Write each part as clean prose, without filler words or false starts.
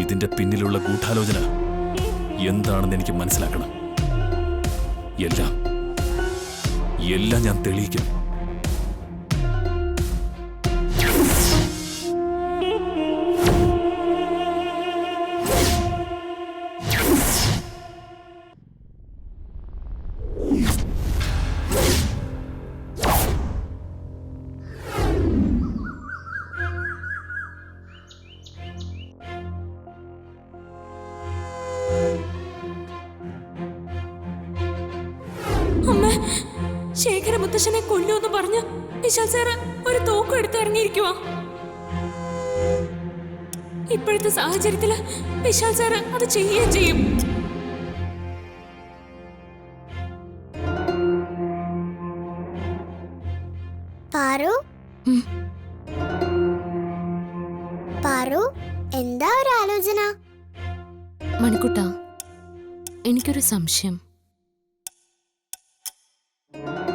ഇതിന്റെ പിന്നിലുള്ള ഗൂഢാലോചന എന്താണെന്ന് എനിക്ക് മനസ്സിലാക്കണം. എല്ലാം ഞാൻ തെളിയിക്കും. ശേഖര മുത്തശ്ശനെ കൊല്ലുമെന്ന് പറഞ്ഞ് വിശാൽ സാറ് ഒരു തോക്ക് എടുത്ത് ഇറങ്ങിയിരിക്കുവാ. ഇപ്പോഴത്തെ സാഹചര്യത്തില് വിശാൽ സാറ് അത് ചെയ്യുകയും ചെയ്യും. പാറു, എന്താ ഒരു ആലോചന? മണിക്കുട്ട, എനിക്കൊരു സംശയം.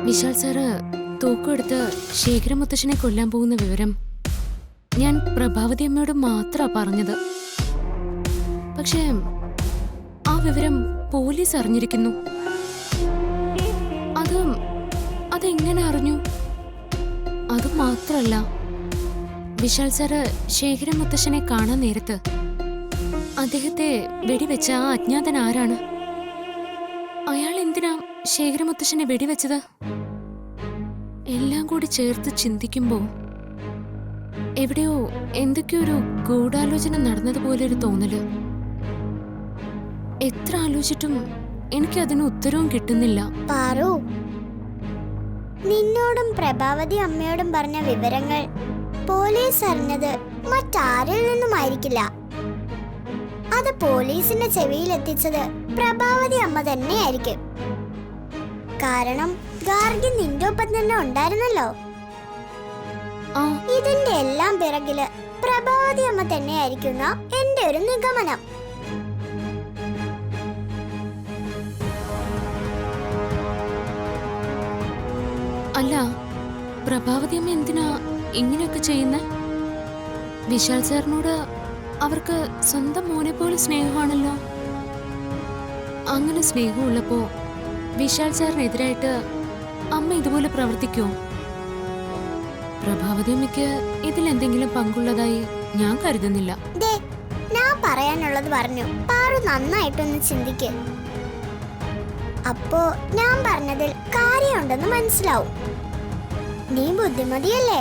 വിശാൽ സാറ് തോക്കെടുത്ത് ശേഖര മുത്തശ്ശനെ കൊല്ലാൻ പോകുന്ന വിവരം ഞാൻ പ്രഭാവതി അമ്മയോട് മാത്രമാ പറഞ്ഞത്. പക്ഷേ ആ വിവരം പോലീസ് അറിഞ്ഞിരിക്കുന്നു. അതെങ്ങനെ അറിഞ്ഞു? അത് മാത്രല്ല, വിശാൽ സാറ് ശേഖര മുത്തശ്ശനെ കാണാൻ നേരത്ത് അദ്ദേഹത്തെ വെടിവെച്ച ആ അജ്ഞാതൻ ആരാണ്? അയാൾ എന്തിനാ ശേഖര മുത്തശ്ശനെ വെടിവെച്ചത്? എല്ലാം കൂടി ചേർത്ത് ചിന്തിക്കുമ്പോ എവിടെയോ എന്തൊക്കെയോ ഒരു ഗൂഢാലോചന നടന്നതുപോലെ ഒരു തോന്നല്. എത്ര ആലോചിച്ചിട്ടും എനിക്ക് അതിന് ഉത്തരവും കിട്ടുന്നില്ല. പാറു, നിന്നോടും പ്രഭാവതി അമ്മയോടും പറഞ്ഞ വിവരങ്ങൾ പോലീസ് അറിഞ്ഞത് മറ്റാരിൽ നിന്നുമായിരിക്കില്ല. അത് പോലീസിന്റെ ചെവിയിൽ എത്തിച്ചത് പ്രഭാവതി അമ്മ തന്നെയായിരിക്കും. കാരണം ഗാർഗി നിന്റെ ഒപ്പം തന്നെ ഉണ്ടായിരുന്നല്ലോ. ഇതിന്റെ എല്ലാം പിറകില് പ്രഭാവതി അമ്മ തന്നെയായിരിക്കുന്ന എന്റെ ഒരു നിഗമനം. അല്ല, പ്രഭാവതി അമ്മ എന്തിനാ ഇങ്ങനെയൊക്കെ ചെയ്യുന്ന? വിശാൽ സാറിനോട് അവർക്ക് സ്വന്തം മോനെ പോലെ സ്നേഹമാണല്ലോ. അങ്ങനെ സ്നേഹമുള്ളപ്പോ വിശാൽ സാറിനെതിരായിട്ട് അമ്മ ഇതുപോലെ പ്രവർത്തിക്കോ? പ്രഭാവതി അമ്മയ്ക്ക് ഇതിലെന്തെങ്കിലും പങ്കുള്ളതായി ഞാൻ കരുതുന്നില്ല. ഞാൻ പറയാനുള്ളത് പറഞ്ഞു. പാറു നന്നായിട്ടൊന്ന് ചിന്തിക്ക്. അപ്പോ ഞാൻ പറഞ്ഞതിൽ കാര്യമുണ്ടെന്ന് മനസ്സിലാവും. നീ ബുദ്ധിമതിയല്ലേ?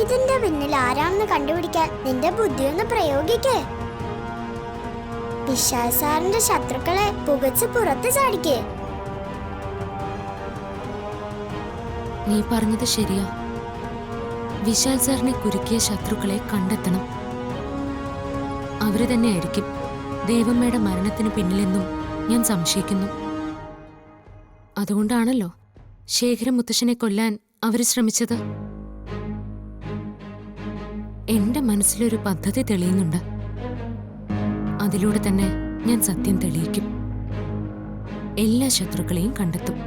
ഇതിന്റെ പിന്നിൽ ആരാണെന്ന് കണ്ടുപിടിക്കാൻ നിന്റെ ബുദ്ധിയൊന്ന് പ്രയോഗിക്കേ. വിശാൽ സാറിന്റെ ശത്രുക്കളെ പുകച്ച് പുറത്ത് ചാടിക്കേ. നീ പറഞ്ഞത് ശരിയാ. വിശാൽ സാറിനെ കുരുക്കിയ ശത്രുക്കളെ കണ്ടെത്തണം. അവര് തന്നെയായിരിക്കും ദേവമ്മയുടെ മരണത്തിന് പിന്നിലെന്നും ഞാൻ സംശയിക്കുന്നു. അതുകൊണ്ടാണല്ലോ ശേഖര മുത്തശ്ശനെ കൊല്ലാൻ അവര് ശ്രമിച്ചത്. എന്റെ മനസ്സിലൊരു പദ്ധതി തെളിയുന്നുണ്ട്. അതിലൂടെ തന്നെ ഞാൻ സത്യം തെളിയിക്കും. എല്ലാ ശത്രുക്കളെയും കണ്ടെത്തും.